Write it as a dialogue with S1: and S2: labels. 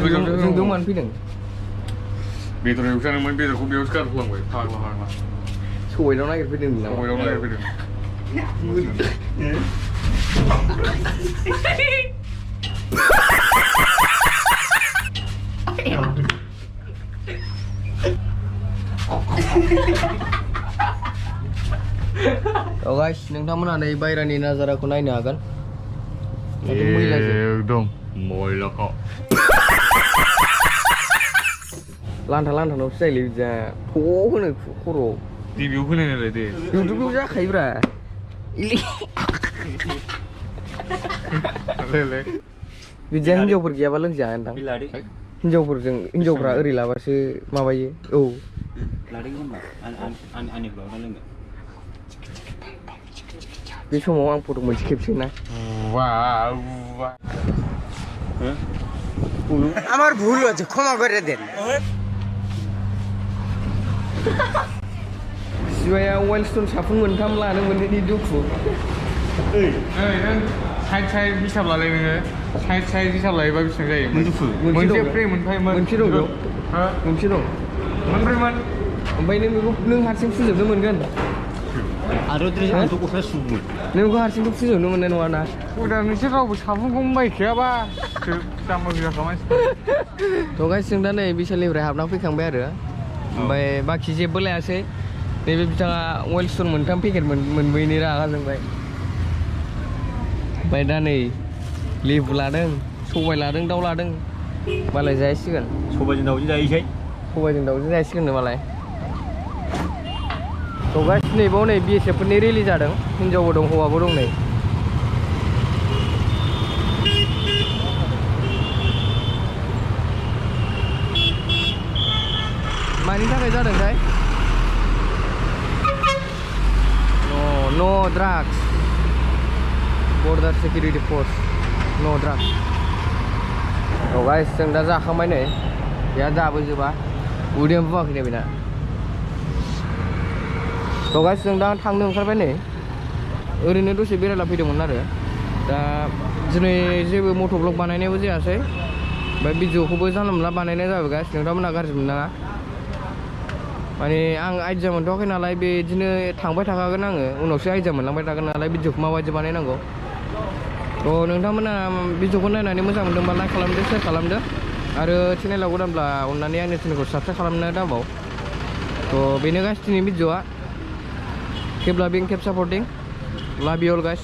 S1: जों दंमोन फैदों
S2: बेदर एवखादोंमोन बेदरखौ बेयावसो गारफ्लांबाय फाग्ला
S1: सबायदाव नागिरफैदों नामा
S2: सबायदाव नागिरफैदों
S1: गाइस नोंथांमोना नै बायरानि नाजाराखौ नायनो हागोन
S2: एकदम मैलाखा
S1: लान्था लान्थानावसो जायोलै बिदिया थ' होनो खर'आव
S2: टिभियाव होनायनालाय दे
S1: इउटुबाव जाखायोब्रा बिदिया हिनजावफोर गैयाबा लोंजाया नोंथां हिनजावफ्रा ओरै लाबासो माबायो औ बे समाव आं फट' मोनसे खेबसोना আমার ভুল হয়েছে ক্ষমা করে দেন शिवाया वाइल्डस्टोन साफुन मोनथाम लानो मोनैनि दुखु
S2: नों साइड हिसाब लालाय नोङो साइड हिसाब लायोबा बेसेबां जायो मोनसे फ्रि मोनफायोमोन
S1: मोनसे दं बेयाव मोनसे दं
S2: मोनब्रैमोन
S1: ओमफ्राय नों हारसिं फुजोबनो मोनगोन आरो आंथ' गस्ला सुगोन नोंखौ हारसिंथ' फुजोबनो मोननाय नङा ना
S2: उदा नोंसोर रावबो साफुनखौनो बायखायाबा जाम्बा जाखा मानसि
S1: थ' गाइस जों दा नै बिशालनिफ्राय हाबना फैखांबाय आरो ओमफ्राय बाखि जेबो लायासै नैबे बिथाङा वाइल्डस्टोन मोनथाम पेकेट मोनबोयैनि रागा जोंबाय ओमफ्राय दा नै लेबु लादों सबाय लादों दाउ लादों मालाय जाहैसिगोन
S3: सबायजों दाउजों जाहैसै
S1: सबायजों दाउजों जाहैसिगोन मालाय थ' गाइस नैबाव नै BSF फोरनि रेलि जादों हिनजावबो दं हौवाबो दं नै मानि थाखाय जादोंथाय नो ड्राग्स बर्डार सिकिउरिटि फोर्स नो ड्राग्स थ' गाइस जों दा जाखांबाय नै बेहा दाबो जोबा उदैयानो बुङाखै बेना थ' गाइस जों दा थांनो ओंखारबाय नै ओरैनो दसे बेरायला फैदोंमोन आरो दा दिनै जेबो मट' ब्लग बानायनायबो जायासै ओमफ्राय भिडिअखौबो जानला मोनला बानायनाय जाबाय गाइस नोंथांमोनहा गाज्रि मोननाङा माने आं आइडिया मोनथ'वाखै नालाय बिदिनो थांबाय थाखागोन आङो उनावसो आइडिया मोनलांबाय थागोन नालाय भिडिअखौ माबायदि बानायनांगौ थ' नोंथांमोना भिडिअखौ नायनानै मोजां मोनदोंबा लाइक खालामदो शेयार खालामदो आरो चेनेलाव गोदानब्ला अननानै आंनि चेनेलखौ साबस्क्राइब खालामनो दाबाव थ' बेनो गाइस दिनै भिडिअआ keep loving keep supporting love you all guys